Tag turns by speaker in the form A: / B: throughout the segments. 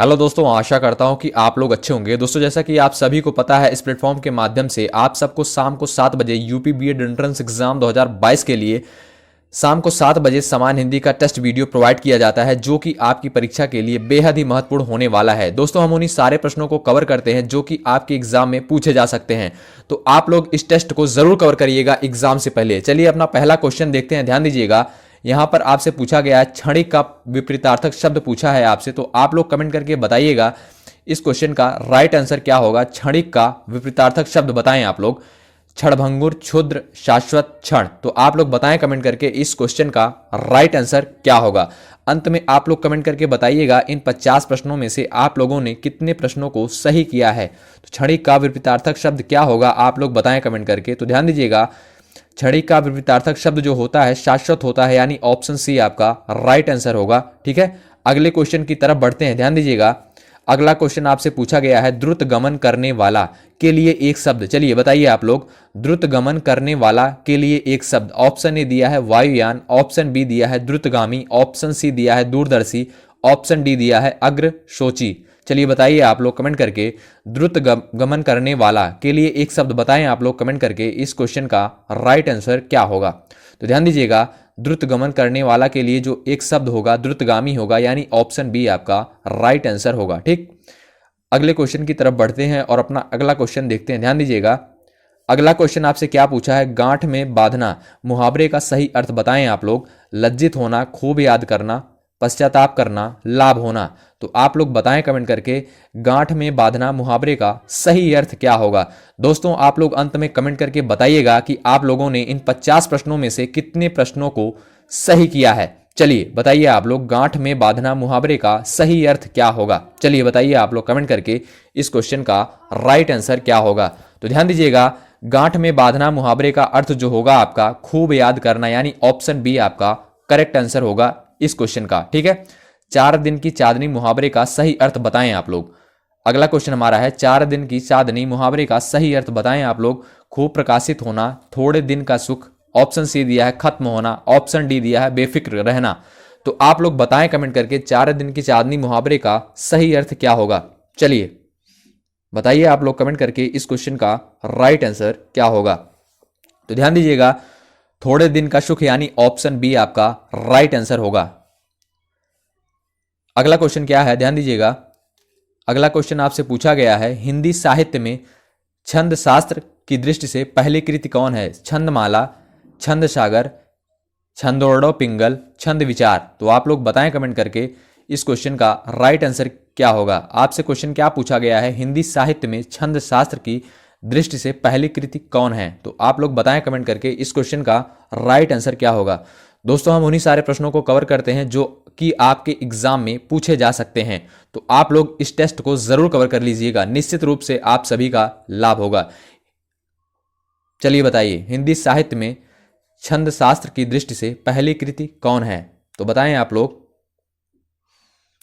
A: Hello दोस्तों, आशा करता हूं कि आप लोग अच्छे होंगे। दोस्तों, जैसा कि आप सभी को पता है, इस प्लेटफॉर्म के माध्यम से आप सबको शाम को 7 बजे यूपी बीएड एंट्रेंस एग्जाम 2022 के लिए शाम को 7 बजे समान हिंदी का टेस्ट वीडियो प्रोवाइड किया जाता है, जो कि आपकी परीक्षा के लिए बेहद ही महत्वपूर्ण होने वाला है। दोस्तों, हम उन्हीं सारे प्रश्नों को कवर करते हैं जो कि आपके एग्जाम में पूछे जा सकते हैं। तो आप लोग इस टेस्ट को जरूर कवर करिएगा एग्जाम से पहले। चलिए अपना पहला क्वेश्चन देखते हैं, ध्यान दीजिएगा। यहां पर आपसे पूछा गया है क्षणिक का विपरीतार्थक शब्द पूछा है आपसे, तो आप लोग कमेंट करके बताइएगा इस क्वेश्चन का राइट आंसर क्या होगा। क्षणिक का विपरीतार्थक शब्द बताएं आप लोग। क्षणभंगुर, क्षुद्र, शाश्वत, क्षण। तो आप लोग बताएं कमेंट करके इस क्वेश्चन का राइट आंसर क्या होगा। अंत में आप लोग कमेंट करके बताइएगा इन 50 प्रश्नों में से आप लोगों ने कितने प्रश्नों को सही किया है। तो क्षणिक का विपरीतार्थक शब्द क्या होगा, आप लोग बताएं कमेंट करके। तो ध्यान दीजिएगा, क्षणिक का विपरीतार्थक शब्द जो होता है शाश्वत होता है, यानी ऑप्शन सी आपका राइट आंसर होगा। ठीक है, अगले क्वेश्चन की तरफ बढ़ते हैं। ध्यान दीजिएगा, अगला क्वेश्चन आपसे पूछा गया है द्रुत गमन करने वाला के लिए एक शब्द। चलिए बताइए आप लोग, द्रुत गमन करने वाला के लिए एक शब्द। ऑप्शन ए दिया है वायुयान, ऑप्शन बी दिया है द्रुतगामी, ऑप्शन सी दिया है दूरदर्शी, ऑप्शन डी दिया है अग्रशोची। चलिए बताइए आप लोग कमेंट करके, द्रुत गमन करने वाला के लिए एक शब्द बताएं आप लोग कमेंट करके इस क्वेश्चन का राइट आंसर क्या होगा। तो ध्यान दीजिएगा, द्रुत गमन करने वाला के लिए जो एक शब्द होगा द्रुतगामी होगा, यानी ऑप्शन बी आपका राइट आंसर होगा। ठीक, अगले क्वेश्चन की तरफ बढ़ते हैं और अपना अगला क्वेश्चन देखते हैं। ध्यान दीजिएगा, अगला क्वेश्चन आपसे क्या पूछा है, गांठ में बांधना मुहावरे का सही अर्थ बताएं आप लोग। लज्जित होना, खूब याद करना, पश्चाताप करना, लाभ होना। तो आप लोग बताएं कमेंट करके गांठ में बांधना मुहावरे का सही अर्थ क्या होगा। दोस्तों, आप लोग अंत में कमेंट करके बताइएगा कि आप लोगों ने इन 50 प्रश्नों में से कितने प्रश्नों को सही किया है। चलिए बताइए आप लोग, गांठ में बांधना मुहावरे का सही अर्थ क्या होगा। चलिए बताइए आप लोग कमेंट करके इस क्वेश्चन का राइट आंसर क्या होगा। तो ध्यान दीजिएगा, गांठ में बांधना मुहावरे का अर्थ जो होगा आपका खूब याद करना, यानी ऑप्शन बी आपका करेक्ट आंसर होगा इस क्वेश्चन का। ठीक है, 4 दिन की चांदनी मुहावरे का सही अर्थ बताएं आप लोग। अगला क्वेश्चन हमारा है 4 दिन की चांदनी मुहावरे का सही अर्थ बताएं आप लोग। खूब प्रकाशित होना, थोड़े दिन का सुख, ऑप्शन सी दिया है खत्म होना, ऑप्शन डी दिया है बेफिक्र रहना। तो आप लोग बताएं कमेंट करके 4 दिन की चांदनी मुहावरे का सही अर्थ क्या होगा। चलिए बताइए आप लोग कमेंट करके इस क्वेश्चन का राइट आंसर क्या होगा। तो ध्यान दीजिएगा, थोड़े दिन का सुख यानी ऑप्शन बी आपका राइट आंसर होगा। अगला क्वेश्चन क्या है, ध्यान दीजिएगा, अगला क्वेश्चन आपसे पूछा गया है हिंदी साहित्य में छंद शास्त्र की दृष्टि से पहली कृति कौन है। छंदमाला, छंद सागर, छंदोर्णव पिंगल, छंद विचार। तो आप लोग बताएं कमेंट करके इस क्वेश्चन का राइट आंसर क्या होगा। आपसे क्वेश्चन क्या पूछा गया है, हिंदी साहित्य में छंद शास्त्र की दृष्टि से पहली कृति कौन है। तो आप लोग बताएं कमेंट करके इस क्वेश्चन का राइट आंसर क्या होगा। दोस्तों, हम उन्हीं सारे प्रश्नों को कवर करते हैं जो कि आपके एग्जाम में पूछे जा सकते हैं। तो आप लोग इस टेस्ट को जरूर कवर कर लीजिएगा, निश्चित रूप से आप सभी का लाभ होगा। चलिए बताइए, हिंदी साहित्य में छंद शास्त्र की दृष्टि से पहली कृति कौन है। तो बताएं आप लोग।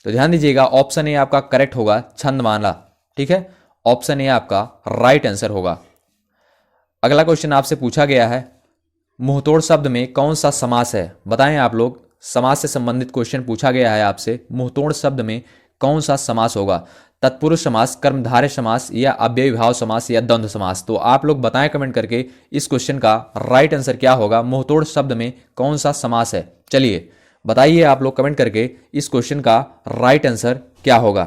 A: तो ध्यान दीजिएगा, ऑप्शन ए आपका करेक्ट होगा, छंदमाला। ठीक है, ऑप्शन ए आपका राइट आंसर होगा। अगला क्वेश्चन आपसे पूछा गया है मुंहतोड़ शब्द में कौन सा समास है। बताएं आप लोग, समास से संबंधित क्वेश्चन पूछा गया है आपसे। मुंहतोड़ शब्द में कौन सा समास होगा। तत्पुरुष समास, कर्मधारय समास, या अव्ययीभाव समास, या द्वंद्व समास। तो आप लोग बताएं कमेंट करके इस क्वेश्चन का राइट आंसर क्या होगा। मुंहतोड़ शब्द में कौन सा समास है। चलिए बताइए आप लोग कमेंट करके इस क्वेश्चन का राइट आंसर क्या होगा।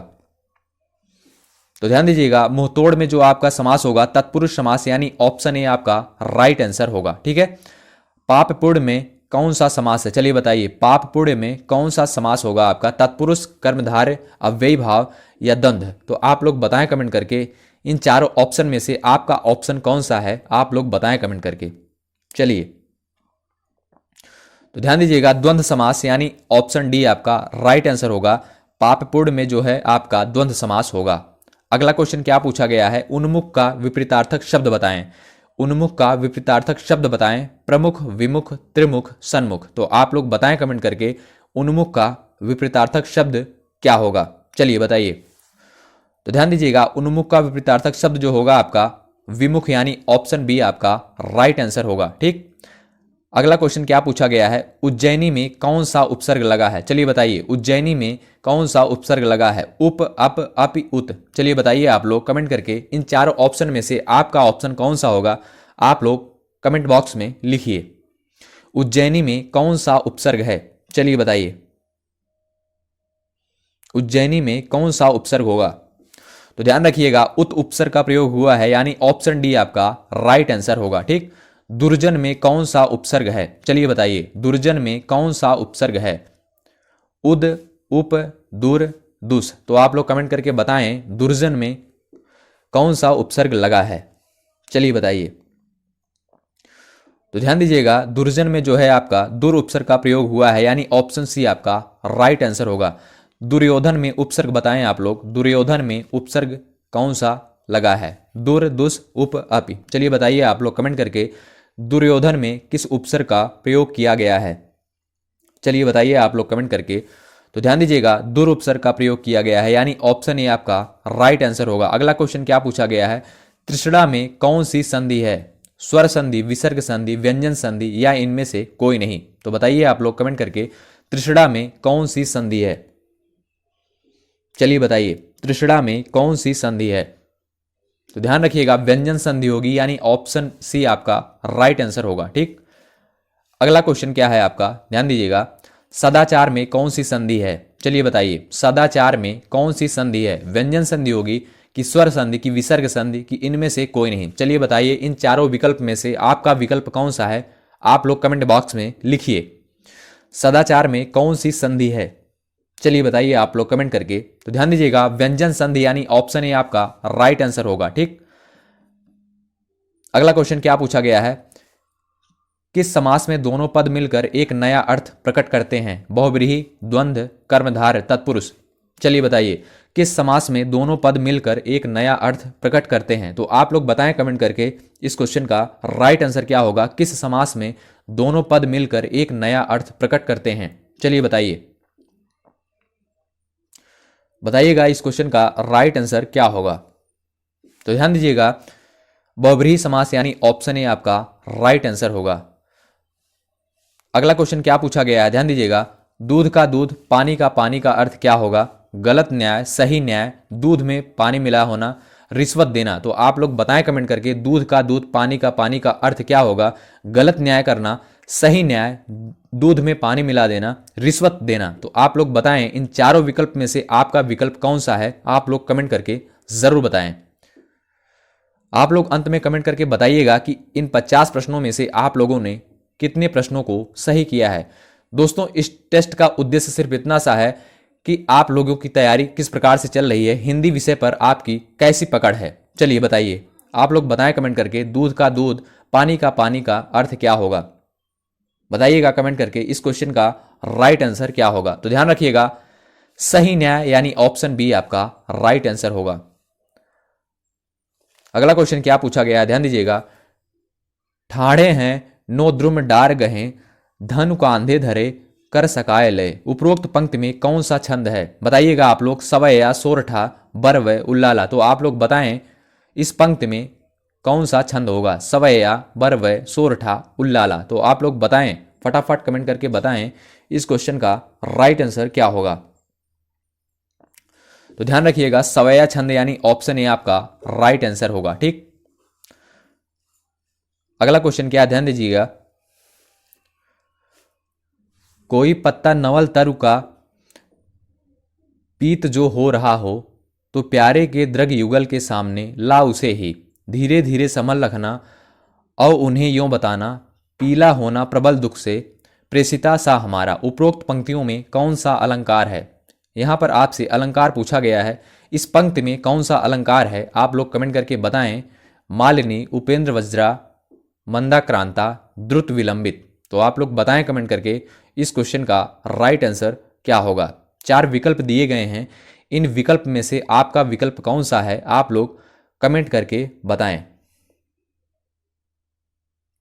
A: तो ध्यान दीजिएगा, मुंहतोड़ में जो आपका समास होगा तत्पुरुष समास, यानी ऑप्शन ए आपका राइट आंसर होगा। ठीक है, पाप पुण्य में कौन सा समास है। चलिए बताइए, पाप पुण्य में कौन सा समास होगा आपका। तत्पुरुष, कर्मधारय, अव्ययीभाव, या द्वंद्व। तो आप लोग बताएं कमेंट करके इन चारों ऑप्शन में से आपका ऑप्शन कौन सा है, आप लोग बताएं कमेंट करके। चलिए तो ध्यान दीजिएगा, द्वंद्व समास यानी ऑप्शन डी आपका राइट आंसर होगा। पाप पुण्य में जो है आपका द्वंद्व समास होगा। अगला क्वेश्चन क्या पूछा गया है, उन्मुख का विपरीतार्थक शब्द बताएं। उन्मुख का विपरीतार्थक शब्द बताएं। प्रमुख, विमुख, त्रिमुख, सन्मुख। तो आप लोग बताएं कमेंट करके उन्मुख का विपरीतार्थक शब्द क्या होगा। चलिए बताइए। तो ध्यान दीजिएगा, उन्मुख का विपरीतार्थक शब्द जो होगा आपका विमुख, यानी ऑप्शन बी आपका राइट आंसर होगा। ठीक, अगला क्वेश्चन क्या पूछा गया है, उज्जैनी में कौन सा उपसर्ग लगा है, चलिए बताइए, उज्जैनी में कौन सा उपसर्ग लगा है, उप, अप, अपि, उत, चलिए बताइए आप लोग कमेंट करके। इन चारों ऑप्शन में से आपका ऑप्शन कौन सा होगा, आप लोग कमेंट बॉक्स में लिखिए। उज्जैनी में कौन सा उपसर्ग है, चलिए बताइए, उज्जैनी में कौन सा उपसर्ग होगा। तो ध्यान रखिएगा, उत उपसर्ग का प्रयोग हुआ है, यानी ऑप्शन डी आपका राइट आंसर होगा। ठीक, दुर्जन में कौन सा उपसर्ग है, चलिए बताइए, दुर्जन में कौन सा उपसर्ग है, उद, उप, दुर, दुस। तो आप लोग कमेंट करके बताएं दुर्जन में कौन सा उपसर्ग लगा है, चलिए बताइए। तो ध्यान दीजिएगा, दुर्जन में जो है आपका दुर उपसर्ग का प्रयोग हुआ है, यानी ऑप्शन सी आपका राइट आंसर होगा। दुर्योधन में उपसर्ग बताएं आप लोग, दुर्योधन में उपसर्ग कौन सा लगा है, दुर, दुस, उप, अपि, चलिए बताइए आप लोग कमेंट करके, दुर्योधन में किस उपसर्ग का प्रयोग किया गया है, चलिए बताइए आप लोग कमेंट करके। तो ध्यान दीजिएगा, दुर उपसर्ग का प्रयोग किया गया है, यानी ऑप्शन ए आपका राइट आंसर होगा। अगला क्वेश्चन क्या पूछा गया है, त्रिषणा में कौन सी संधि है, स्वर संधि, विसर्ग संधि, व्यंजन संधि या इनमें से कोई नहीं। तो बताइए आप लोग कमेंट करके, त्रिषणा में कौन सी संधि है, चलिए बताइए, त्रिषणा में कौन सी संधि है। तो ध्यान रखिएगा, व्यंजन संधि होगी, यानी ऑप्शन सी आपका राइट आंसर होगा। ठीक, अगला क्वेश्चन क्या है आपका, ध्यान दीजिएगा, सदाचार में कौन सी संधि है, चलिए बताइए, सदाचार में कौन सी संधि है, व्यंजन संधि होगी कि स्वर संधि की विसर्ग संधि की इनमें से कोई नहीं। चलिए बताइए, इन चारों विकल्प में से आपका विकल्प कौन सा है, आप लोग कमेंट बॉक्स में लिखिए। सदाचार में कौन सी संधि है, चलिए बताइए आप लोग कमेंट करके। तो ध्यान दीजिएगा, व्यंजन संधि यानी ऑप्शन ए आपका राइट आंसर होगा। ठीक, अगला क्वेश्चन क्या पूछा गया है, किस समास में दोनों पद मिलकर एक नया अर्थ प्रकट करते हैं, बहुव्रीहि, द्वंद्व, कर्मधारय, तत्पुरुष। चलिए बताइए, किस समास में दोनों पद मिलकर एक नया अर्थ प्रकट करते हैं। तो आप लोग बताएं कमेंट करके, इस क्वेश्चन का राइट आंसर क्या होगा, किस समास में दोनों पद मिलकर एक नया अर्थ प्रकट करते हैं, चलिए बताइए, बताइएगा इस क्वेश्चन का राइट आंसर क्या होगा। तो ध्यान दीजिएगा, बहुव्रीहि समास यानी ऑप्शन ए आपका राइट आंसर होगा। अगला क्वेश्चन क्या पूछा गया है, ध्यान दीजिएगा, दूध का दूध, पानी का पानी का अर्थ क्या होगा, गलत न्याय, सही न्याय, दूध में पानी मिला होना, रिश्वत देना। तो आप लोग बताएं कमेंट करके, दूध का दूध, पानी का अर्थ क्या होगा, गलत न्याय करना, सही न्याय, दूध में पानी मिला देना, रिश्वत देना। तो आप लोग बताएं इन चारों विकल्प में से आपका विकल्प कौन सा है, आप लोग कमेंट करके जरूर बताएं। आप लोग अंत में कमेंट करके बताइएगा कि इन 50 प्रश्नों में से आप लोगों ने कितने प्रश्नों को सही किया है। दोस्तों, इस टेस्ट का उद्देश्य सिर्फ इतना सा है कि आप लोगों की तैयारी किस प्रकार से चल रही है, हिंदी विषय पर आपकी कैसी पकड़ है। चलिए बताइए, आप लोग बताएं कमेंट करके, दूध का दूध, पानी का अर्थ क्या होगा, बताइएगा कमेंट करके, इस क्वेश्चन का राइट आंसर क्या होगा। तो ध्यान रखिएगा, सही न्याय यानी ऑप्शन बी आपका राइट आंसर होगा। अगला क्वेश्चन क्या पूछा गया है, ध्यान दीजिएगा, ठाड़े हैं नो द्रुम डार गहे, धनु कांधे धरे कर सकाय लय। उपरोक्त पंक्ति में कौन सा छंद है, बताइएगा आप लोग, सवया, सोरठा, बरवय, उल्लाला। तो आप लोग बताएं इस पंक्ति में कौन सा छंद होगा, सवया, बरवय, सोरठा, उल्लाला। तो आप लोग बताएं, फटाफट कमेंट करके बताएं इस क्वेश्चन का राइट आंसर क्या होगा। तो ध्यान रखिएगा, सवया छंद यानी ऑप्शन ए आपका राइट आंसर होगा। ठीक, अगला क्वेश्चन क्या, ध्यान दीजिएगा, कोई पत्ता नवल तरु का पीत जो हो रहा हो, तो प्यारे के द्रग युगल के सामने ला उसे ही, धीरे धीरे संभल रखना और उन्हें यूं बताना, पीला होना प्रबल दुख से प्रेषिता सा हमारा। उपरोक्त पंक्तियों में कौन सा अलंकार है, यहां पर आपसे अलंकार पूछा गया है, इस पंक्ति में कौन सा अलंकार है, आप लोग कमेंट करके बताएं। मालिनी, उपेंद्र वज्रा, मंदाक्रांता, द्रुत विलंबित। तो आप लोग बताएं कमेंट करके, इस क्वेश्चन का राइट आंसर क्या होगा। 4 विकल्प दिए गए हैं, इन विकल्प में से आपका विकल्प कौन सा है, आप लोग कमेंट करके बताएं।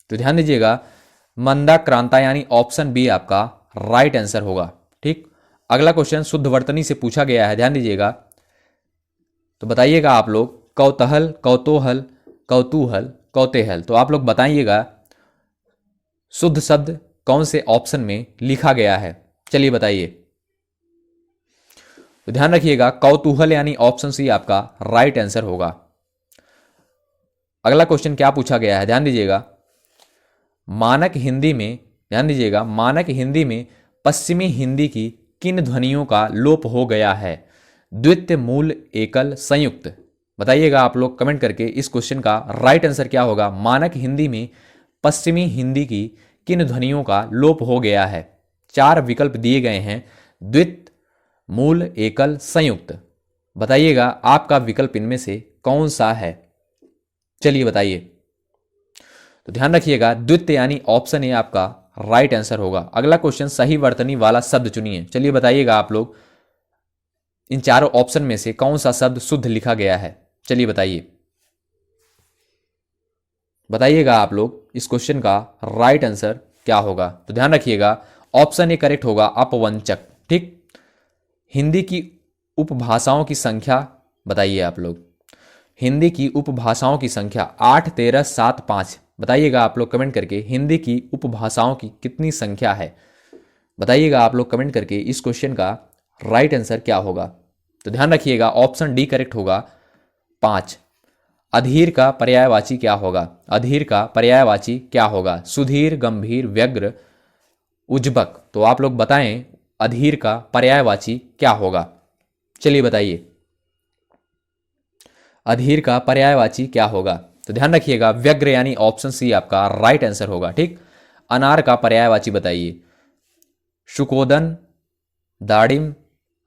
A: तो ध्यान दीजिएगा, मंदाक्रांता यानी ऑप्शन बी आपका राइट आंसर होगा। ठीक, अगला क्वेश्चन शुद्ध वर्तनी से पूछा गया है, ध्यान दीजिएगा। तो बताइएगा आप लोग, कौतूहल, कौतूहल, कौतूहल, कौतूहल। तो आप लोग बताइएगा शुद्ध शब्द कौन से ऑप्शन में लिखा गया है? चलिए बताइए। तो ध्यान रखिएगा, कौतूहल यानी ऑप्शन सी आपका राइट आंसर होगा। अगला क्वेश्चन क्या पूछा गया है, ध्यान दीजिएगा। मानक हिंदी में, ध्यान दीजिएगा, मानक हिंदी में पश्चिमी हिंदी की किन ध्वनियों का लोप हो गया है? द्वितीय, मूल, एकल, संयुक्त। बताइएगा आप लोग कमेंट करके इस क्वेश्चन का राइट आंसर क्या होगा। मानक हिंदी में पश्चिमी हिंदी की किन ध्वनियों का लोप हो गया है? 4 विकल्प दिए गए हैं, द्वितीय, मूल, एकल, संयुक्त। बताइएगा आपका विकल्प इनमें से कौन सा है? चलिए बताइए। तो ध्यान रखिएगा, द्वितीय यानी ऑप्शन ए आपका राइट आंसर होगा। अगला क्वेश्चन, सही वर्तनी वाला शब्द चुनिए। चलिए बताइएगा आप लोग, इन चारों ऑप्शन में से कौन सा शब्द शुद्ध लिखा गया है? चलिए बताइए। बताइएगा आप लोग इस क्वेश्चन का राइट आंसर क्या होगा। तो ध्यान रखिएगा, ऑप्शन ए करेक्ट होगा, अपवंचक। ठीक। हिंदी की उपभाषाओं की संख्या बताइए आप लोग। हिंदी की उपभाषाओं की संख्या 8, 13, 7, 5। बताइएगा आप लोग कमेंट करके, हिंदी की उपभाषाओं की कितनी संख्या है? बताइएगा आप लोग कमेंट करके इस क्वेश्चन का राइट आंसर क्या होगा। तो ध्यान रखिएगा, ऑप्शन डी करेक्ट होगा, 5। अधीर का पर्यायवाची क्या होगा? अधीर का पर्यायवाची क्या होगा? सुधीर, गंभीर, व्यग्र, उज्बक। तो आप लोग बताएं अधीर का पर्यायवाची क्या होगा। चलिए बताइए, अधीर का पर्यायवाची क्या होगा? तो ध्यान रखिएगा, व्यग्र यानी ऑप्शन सी आपका राइट आंसर होगा। ठीक। अनार का पर्यायवाची बताइए। शुकोदन, दाड़िम,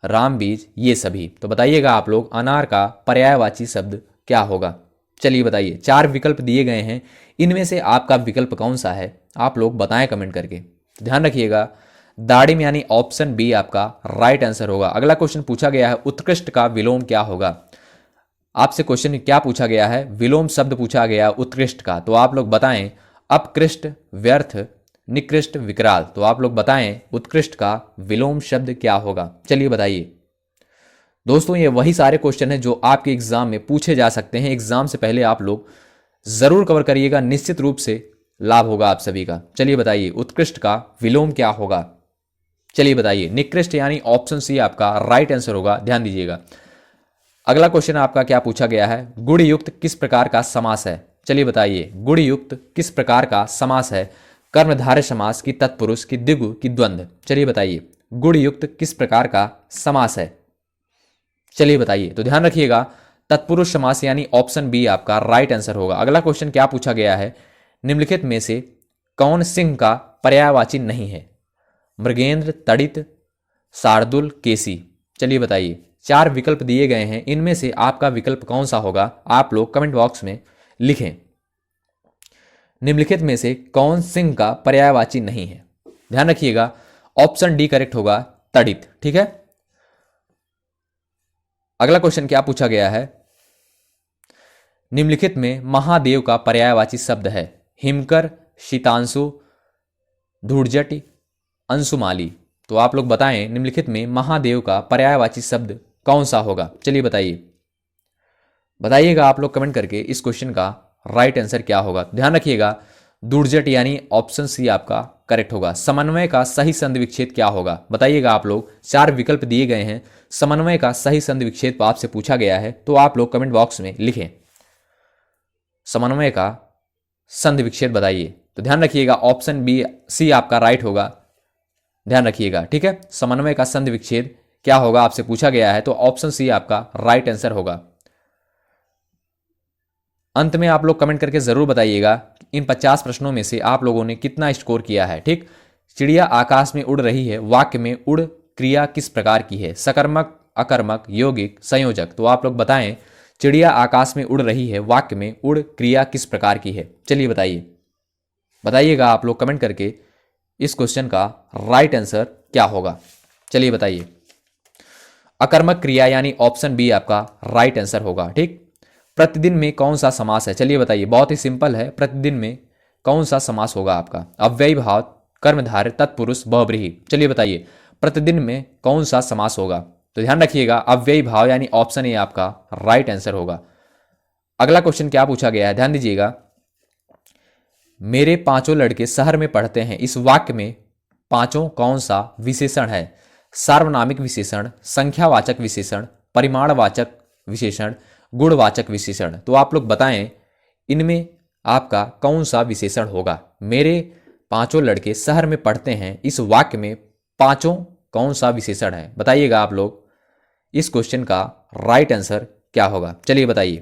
A: रामबीज, ये सभी। तो बताइएगा आप लोग अनार का पर्यायवाची शब्द क्या होगा। चलिए बताइए, 4 विकल्प दिए गए हैं, इनमें से आपका विकल्प कौन सा है? आप लोग बताएं कमेंट करके। तो ध्यान रखिएगा, दाड़िम यानी ऑप्शन बी आपका राइट आंसर होगा। अगला क्वेश्चन पूछा गया है, उत्कृष्ट का विलोम क्या होगा? आपसे क्वेश्चन क्या पूछा गया है? विलोम शब्द पूछा गया उत्कृष्ट का। तो आप लोग बताएं अपकृष्ट, व्यर्थ, निकृष्ट, विकराल। तो आप लोग बताएं उत्कृष्ट का विलोम शब्द क्या होगा। चलिए बताइए। दोस्तों, ये वही सारे क्वेश्चन हैं जो आपके एग्जाम में पूछे जा सकते हैं। एग्जाम से पहले आप लोग जरूर कवर करिएगा, निश्चित रूप से लाभ होगा आप सभी का। चलिए बताइए, उत्कृष्ट का विलोम क्या होगा? चलिए बताइए। निकृष्ट यानी ऑप्शन सी आपका राइट आंसर होगा, ध्यान दीजिएगा। अगला क्वेश्चन आपका क्या पूछा गया है? गुणयुक्त किस प्रकार का समास है? चलिए बताइए, गुणयुक्त किस प्रकार का समास है? कर्मधारय समास की तत्पुरुष की द्विगु की द्वंद्व। चलिए बताइए, गुणयुक्त किस प्रकार का समास है? चलिए बताइए। तो ध्यान रखिएगा, तत्पुरुष समास यानी ऑप्शन बी आपका राइट आंसर होगा। अगला क्वेश्चन क्या पूछा गया है? निम्नलिखित में से कौन सिंह का पर्यायवाची नहीं है? मृगेंद्र, तड़ित, शार्दुल, केसी। चलिए बताइए, 4 विकल्प दिए गए हैं, इनमें से आपका विकल्प कौन सा होगा? आप लोग कमेंट बॉक्स में लिखें। निम्नलिखित में से कौन सिंह का पर्यायवाची नहीं है? ध्यान रखिएगा, ऑप्शन डी करेक्ट होगा, तड़ित। ठीक है। अगला क्वेश्चन क्या पूछा गया है? निम्नलिखित में महादेव का पर्यायवाची शब्द है? हिमकर, शीतांशु, धूर्जट, अंशुमाली। तो आप लोग बताएं निम्नलिखित में महादेव का पर्यायवाची शब्द कौन सा होगा। चलिए बताइए। बताइएगा आप लोग कमेंट करके इस क्वेश्चन का राइट आंसर क्या होगा। ध्यान रखिएगा, दुर्जट यानी ऑप्शन सी आपका करेक्ट होगा। समन्वय का सही संधि विच्छेद क्या होगा? बताइएगा आप लोग, 4 विकल्प दिए गए हैं, समन्वय का सही संधि विच्छेद आपसे पूछा गया है, तो आप लोग कमेंट बॉक्स में लिखें समन्वय का संधि विच्छेद बताइए। तो ध्यान रखिएगा, ऑप्शन बी सी आपका राइट होगा, ध्यान रखिएगा। ठीक है, समन्वय का संधि विच्छेद क्या होगा आपसे पूछा गया है, तो ऑप्शन सी आपका राइट आंसर होगा। अंत में आप लोग कमेंट करके जरूर बताइएगा इन 50 प्रश्नों में से आप लोगों ने कितना स्कोर किया है। ठीक। चिड़िया आकाश में उड़ रही है, वाक्य में उड़ क्रिया किस प्रकार की है? सकर्मक, अकर्मक, यौगिक, संयोजक। तो आप लोग बताएं चिड़िया आकाश में उड़ रही है, वाक्य में उड़ क्रिया किस प्रकार की है? चलिए बताइए। बताइएगा आप लोग कमेंट करके इस क्वेश्चन का राइट आंसर क्या होगा। चलिए बताइए। अकर्मक क्रिया यानी ऑप्शन बी आपका राइट आंसर होगा। ठीक। प्रतिदिन में कौन सा समास है? चलिए बताइए, बहुत ही सिंपल है। प्रतिदिन में कौन सा समास होगा आपका? अव्ययी भाव, कर्मधारय, तत्पुरुष, बहुब्रीहि। चलिए बताइए, प्रतिदिन में कौन सा समास होगा? तो ध्यान रखिएगा, अव्ययी भाव यानी ऑप्शन ए आपका राइट आंसर होगा। अगला क्वेश्चन क्या पूछा गया है, ध्यान दीजिएगा। मेरे पांचों लड़के शहर में पढ़ते हैं, इस वाक्य में पांचों कौन सा विशेषण है? सार्वनामिक विशेषण, संख्यावाचक विशेषण, परिमाणवाचक विशेषण, गुणवाचक विशेषण। तो आप लोग बताएं इनमें आपका कौन सा विशेषण होगा? मेरे पांचों लड़के शहर में पढ़ते हैं, इस वाक्य में पांचों कौन सा विशेषण है? बताइएगा आप लोग इस क्वेश्चन का राइट आंसर क्या होगा? चलिए बताइए।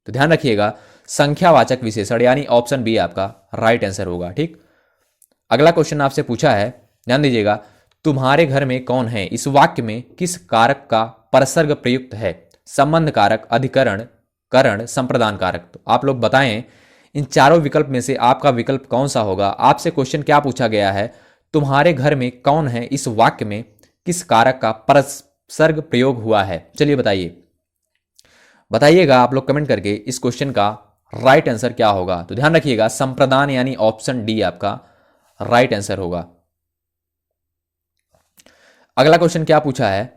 A: तो ध्यान रखिएगा संख्यावाचक विशेषण यानी ऑप्शन बी आपका राइट आंसर होगा। ठीक, अगला क्वेश्चन आपसे पूछा है, ध्यान दीजिएगा, तुम्हारे घर में कौन है? इस वाक्य में किस कारक का परसर्ग प्रयुक्त है? संबंध कारक, अधिकरण, करण, संप्रदान कारक। तो आप लोग बताएं इन चारों विकल्प में से आपका विकल्प कौन सा होगा? आपसे क्वेश्चन क्या पूछा गया है? तुम्हारे घर में कौन है, इस वाक्य में किस कारक का परसर्ग प्रयोग हुआ है? चलिए बताइए, बताइएगा आप लोग कमेंट करके इस क्वेश्चन का राइट आंसर क्या होगा। तो ध्यान रखिएगा संप्रदान यानी ऑप्शन डी आपका राइट आंसर होगा। अगला क्वेश्चन क्या पूछा है?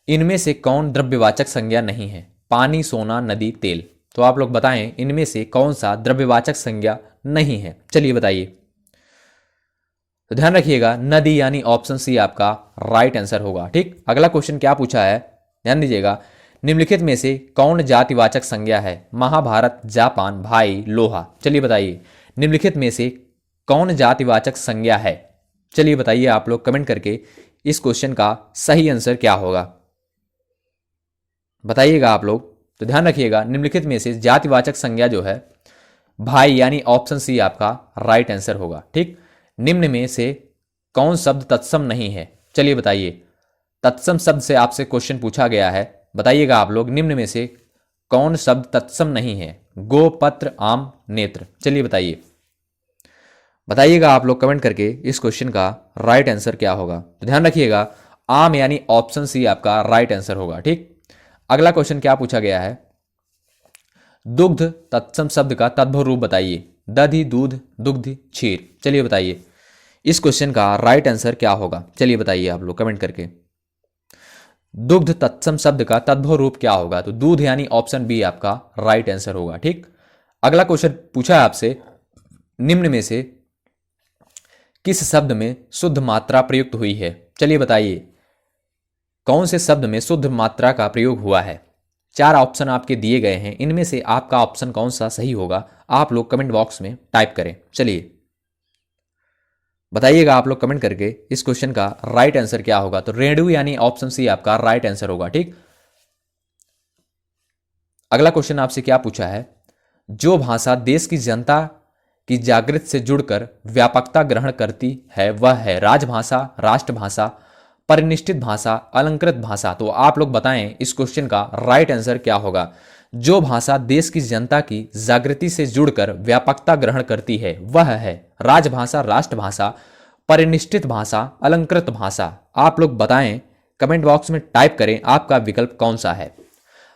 A: इनमें से कौन द्रव्यवाचक संज्ञा नहीं है? पानी, सोना, नदी, तेल। तो आप लोग बताएं इनमें से कौन सा द्रव्यवाचक संज्ञा नहीं है? चलिए बताइए। तो ध्यान रखिएगा नदी यानी ऑप्शन सी आपका राइट आंसर होगा। ठीक, अगला क्वेश्चन क्या पूछा है? ध्यान दीजिएगा, निम्नलिखित में से कौन जातिवाचक संज्ञा है? महाभारत, जापान, भाई, लोहा। चलिए बताइए निम्नलिखित में से कौन जातिवाचक संज्ञा है? चलिए बताइए आप लोग कमेंट करके इस क्वेश्चन का सही आंसर क्या होगा? बताइएगा आप लोग। तो ध्यान रखिएगा निम्नलिखित में से जातिवाचक संज्ञा जो है भाई यानी ऑप्शन सी आपका राइट आंसर होगा। ठीक, निम्न में से कौन शब्द तत्सम नहीं है? चलिए बताइए, तत्सम शब्द से आपसे क्वेश्चन पूछा गया है, बताइएगा आप लोग निम्न में से कौन शब्द तत्सम नहीं है? गो, पत्र, आम, नेत्र। चलिए बताइए, बताइएगा आप लोग कमेंट करके इस क्वेश्चन का राइट आंसर क्या होगा? तो ध्यान रखिएगा आम यानी ऑप्शन सी आपका राइट आंसर होगा। ठीक, अगला क्वेश्चन क्या पूछा गया है? दुग्ध तत्सम शब्द का तद्भव रूप बताइए। दधि, दूध, दुग्ध, क्षीर। चलिए बताइए इस क्वेश्चन का राइट आंसर क्या होगा? चलिए बताइए आप लोग कमेंट करके। दुग्ध तत्सम शब्द का तद्भव रूप क्या होगा? तो दूध यानी ऑप्शन बी आपका राइट आंसर होगा। ठीक, अगला क्वेश्चन पूछा है आपसे, निम्न में से किस शब्द में शुद्ध मात्रा प्रयुक्त हुई है? चलिए बताइए कौन से शब्द में शुद्ध मात्रा का प्रयोग हुआ है? चार ऑप्शन आपके दिए गए हैं, इनमें से आपका ऑप्शन कौन सा सही होगा? आप लोग कमेंट बॉक्स में टाइप करें। चलिए बताइएगा आप लोग कमेंट करके इस क्वेश्चन का राइट आंसर क्या होगा? तो रेणु यानी ऑप्शन सी आपका राइट आंसर होगा। ठीक, अगला क्वेश्चन आपसे क्या पूछा है? जो भाषा देश की जनता की जागृत से जुड़कर व्यापकता ग्रहण करती है वह है राजभाषा, राष्ट्रभाषा, परिनिष्ठित भाषा, अलंकृत भाषा। तो आप लोग बताएं इस क्वेश्चन का राइट आंसर क्या होगा? जो भाषा देश की जनता की जागृति से जुड़कर व्यापकता ग्रहण करती है वह है राजभाषा, राष्ट्रभाषा, परिनिष्ठित भाषा, अलंकृत भाषा। आप लोग बताएं कमेंट बॉक्स में टाइप करें आपका विकल्प कौन सा है?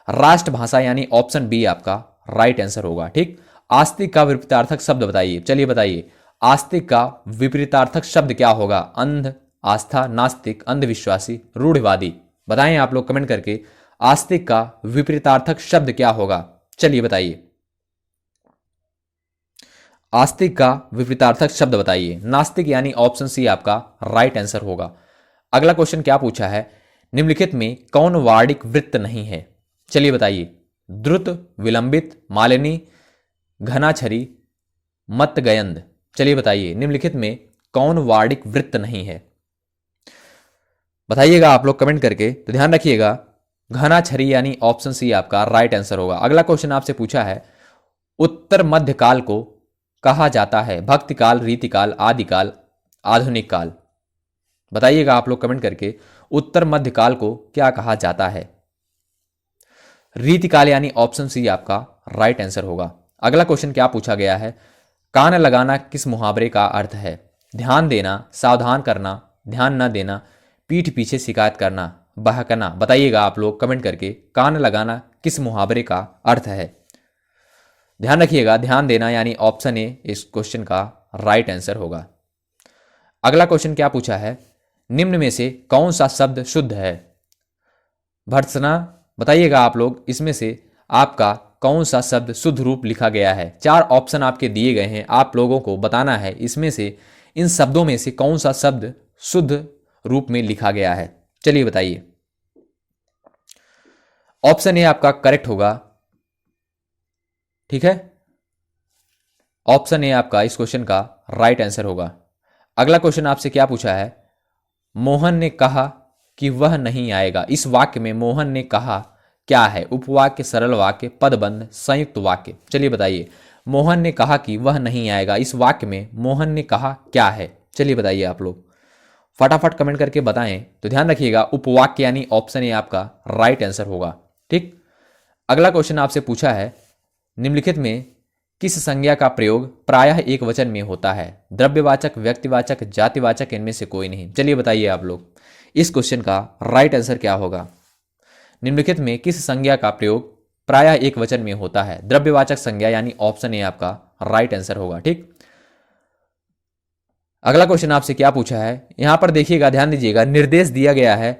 A: राष्ट्रभाषा यानी ऑप्शन बी आपका राइट आंसर होगा। ठीक, आस्तिक का विपरीतार्थक शब्द बताइए। चलिए बताइए आस्तिक का विपरीतार्थक शब्द क्या होगा? अंध, आस्था, नास्तिक, अंधविश्वासी, रूढ़िवादी। बताएं आप लोग कमेंट करके आस्तिक का विपरीतार्थक शब्द क्या होगा? चलिए बताइए, आस्तिक का विपरीतार्थक शब्द बताइए। नास्तिक यानी ऑप्शन सी आपका राइट आंसर होगा। अगला क्वेश्चन क्या पूछा है? निम्नलिखित में कौन वार्णिक वृत्त नहीं है? चलिए बताइए, द्रुत, विलंबित, मालिनी, घनाछरी, मतगयंद। चलिए बताइए निम्नलिखित में कौन वार्णिक वृत्त नहीं है? बताइएगा आप लोग कमेंट करके। तो ध्यान रखिएगा घनाछरी यानी ऑप्शन सी आपका राइट आंसर होगा। अगला क्वेश्चन आपसे पूछा है उत्तर मध्यकाल को कहा जाता है? भक्ति काल, रीतिकाल, आदिकाल, आधुनिक काल। बताइएगा आप लोग कमेंट करके उत्तर मध्यकाल को क्या कहा जाता है? रीतिकाल यानी ऑप्शन सी आपका राइट आंसर होगा। अगला क्वेश्चन क्या पूछा गया है? कान लगाना किस मुहावरे का अर्थ है? ध्यान देना, सावधान करना, ध्यान न देना, पीठ पीछे शिकायत करना, बहकना। बताइएगा आप लोग कमेंट करके कान लगाना किस मुहावरे का अर्थ है? ध्यान रखिएगा ध्यान देना यानी ऑप्शन ए इस क्वेश्चन का राइट आंसर होगा। अगला क्वेश्चन क्या पूछा है? निम्न में से कौन सा शब्द शुद्ध है? भर्त्सना। बताइएगा आप लोग इसमें से आपका कौन सा शब्द शुद्ध रूप लिखा गया है। 4 ऑप्शन आपके दिए गए हैं, आप लोगों को बताना है इसमें से इन शब्दों में से कौन सा शब्द शुद्ध रूप में लिखा गया है। चलिए बताइए। ऑप्शन ए आपका करेक्ट होगा, ठीक है, ऑप्शन ए आपका इस क्वेश्चन का राइट आंसर होगा। अगला क्वेश्चन आपसे क्या पूछा है, मोहन ने कहा कि वह नहीं आएगा। इस वाक्य में मोहन ने कहा क्या है? उपवाक्य, सरल वाक्य, पदबंध, संयुक्त वाक्य। चलिए बताइए, मोहन ने कहा कि वह नहीं आएगा, इस वाक्य में मोहन ने कहा क्या है? चलिए बताइए, आप लोग फटाफट कमेंट करके बताएं। तो ध्यान रखिएगा, उपवाक्य यानी ऑप्शन ए आपका राइट आंसर होगा। ठीक, अगला क्वेश्चन आपसे पूछा है, निम्नलिखित में किस संज्ञा का प्रयोग प्रायः एक वचन में होता है? द्रव्यवाचक, व्यक्तिवाचक, जातिवाचक, इनमें से कोई नहीं। चलिए बताइए आप लोग, इस क्वेश्चन का राइट आंसर क्या होगा? निम्नलिखित में किस संज्ञा का प्रयोग प्रायः एक वचन में होता है? द्रव्यवाचक संज्ञा यानी ऑप्शन ए आपका राइट आंसर होगा। ठीक, अगला क्वेश्चन आपसे क्या पूछा है, यहां पर देखिएगा, ध्यान दीजिएगा, निर्देश दिया गया है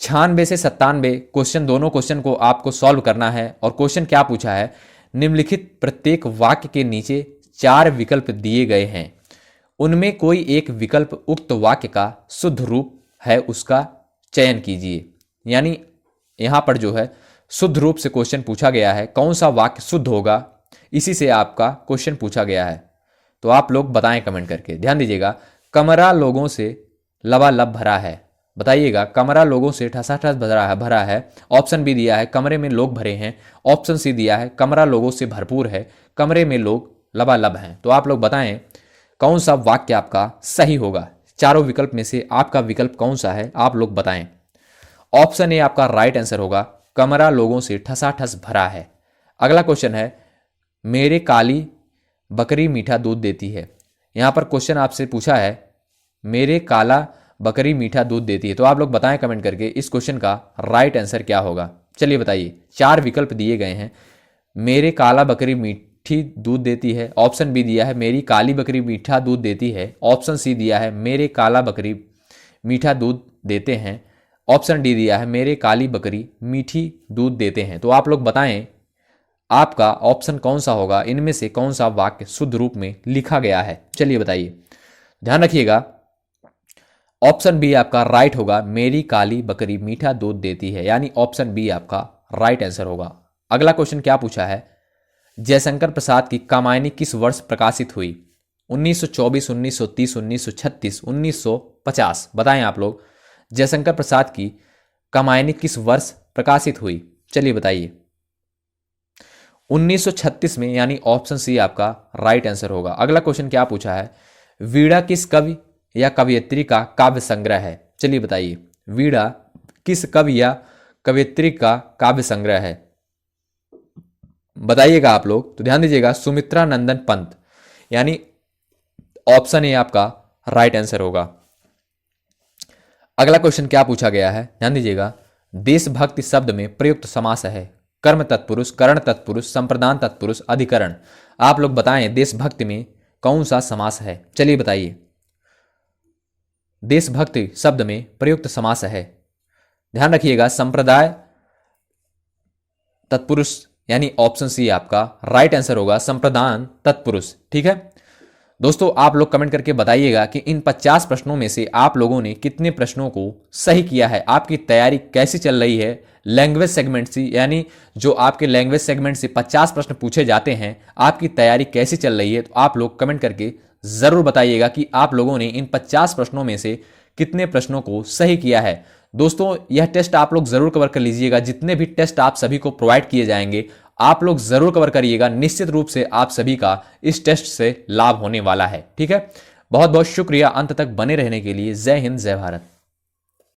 A: 96 से 97 क्वेश्चन, दोनों क्वेश्चन को आपको सॉल्व करना है। और क्वेश्चन क्या पूछा है, निम्नलिखित प्रत्येक वाक्य के नीचे 4 विकल्प दिए गए हैं, उनमें कोई एक विकल्प उक्त वाक्य का शुद्ध रूप है, उसका चयन कीजिए। यानी यहां पर जो है शुद्ध रूप से क्वेश्चन पूछा गया है, कौन सा वाक्य शुद्ध होगा, इसी से आपका क्वेश्चन पूछा गया है। तो आप लोग बताएं कमेंट करके। ध्यान दीजिएगा, कमरा लोगों से लबालब भरा है। बताइएगा, कमरा लोगों से ठसाठस भरा है। ऑप्शन बी दिया है कमरे में लोग भरे हैं। ऑप्शन सी दिया है कमरा लोगों से भरपूर है, कमरे में लोग लबालब हैं। तो आप लोग बताएं कौन सा वाक्य आपका सही होगा। चारों विकल्प में से आपका विकल्प कौन सा है, आप लोग बताएं। ऑप्शन ए आपका राइट आंसर होगा, कमरा लोगों से ठसाठस भरा है। अगला क्वेश्चन है, मेरे काली बकरी मीठा दूध देती है। यहां पर क्वेश्चन आपसे पूछा है, मेरे काला बकरी मीठा दूध देती है। तो आप लोग बताएं कमेंट करके, इस क्वेश्चन का राइट आंसर क्या होगा। चलिए बताइए, 4 विकल्प दिए गए हैं, मेरे काला बकरी मीठी दूध देती है। ऑप्शन बी दिया है मेरी काली बकरी मीठा दूध देती है। ऑप्शन सी दिया है मेरे काला बकरी मीठा दूध देते हैं। ऑप्शन डी दिया है मेरे काली बकरी मीठी दूध देते हैं। तो आप लोग बताएं आपका ऑप्शन कौन सा होगा, इनमें से कौन सा वाक्य शुद्ध रूप में लिखा गया है। चलिए बताइए, ध्यान रखिएगा, ऑप्शन बी आपका राइट होगा, मेरी काली बकरी मीठा दूध देती है, यानी ऑप्शन बी आपका राइट आंसर होगा। अगला क्वेश्चन क्या पूछा है, जयशंकर प्रसाद की कामायनी किस वर्ष प्रकाशित हुई? 1924, 1930, 1936, 1950। बताएं आप लोग, जयशंकर प्रसाद की कामायनी किस वर्ष प्रकाशित हुई? चलिए बताइए, 1936 में, यानी ऑप्शन सी आपका राइट आंसर होगा। अगला क्वेश्चन क्या पूछा है, वीणा किस कवि या कवयित्री का काव्य संग्रह है? चलिए बताइए, वीणा किस कवि या कवयित्री का काव्य संग्रह है? बताइएगा आप लोग। तो ध्यान दीजिएगा, सुमित्रा नंदन पंत, यानी ऑप्शन ए आपका राइट आंसर होगा। अगला क्वेश्चन क्या पूछा गया है, ध्यान दीजिएगा, देशभक्ति शब्द में प्रयुक्त समास है कर्म तत्पुरुष, करण तत्पुरुष, संप्रदान तत्पुरुष, अधिकरण। आप लोग बताएं देशभक्ति में कौन सा समास है? चलिए बताइए, देशभक्ति शब्द में प्रयुक्त समास है, ध्यान रखिएगा, संप्रदाय तत्पुरुष, यानी ऑप्शन सी आपका राइट आंसर होगा, संप्रदान तत्पुरुष। ठीक है दोस्तों, आप लोग कमेंट करके बताइएगा कि इन 50 प्रश्नों में से आप लोगों ने कितने प्रश्नों को सही किया है। आपकी तैयारी कैसी चल रही है लैंग्वेज सेगमेंट से, यानी जो आपके लैंग्वेज सेगमेंट से 50 प्रश्न पूछे जाते हैं, आपकी तैयारी कैसी चल रही है? तो आप लोग कमेंट करके जरूर बताइएगा कि आप लोगों ने इन 50 प्रश्नों में से कितने प्रश्नों को सही किया है। दोस्तों, यह टेस्ट आप लोग जरूर कवर कर लीजिएगा। जितने भी टेस्ट आप सभी को प्रोवाइड किए जाएंगे, आप लोग जरूर कवर करिएगा। निश्चित रूप से आप सभी का इस टेस्ट से लाभ होने वाला है। ठीक है, बहुत बहुत शुक्रिया अंत तक बने रहने के लिए। जय हिंद, जय भारत।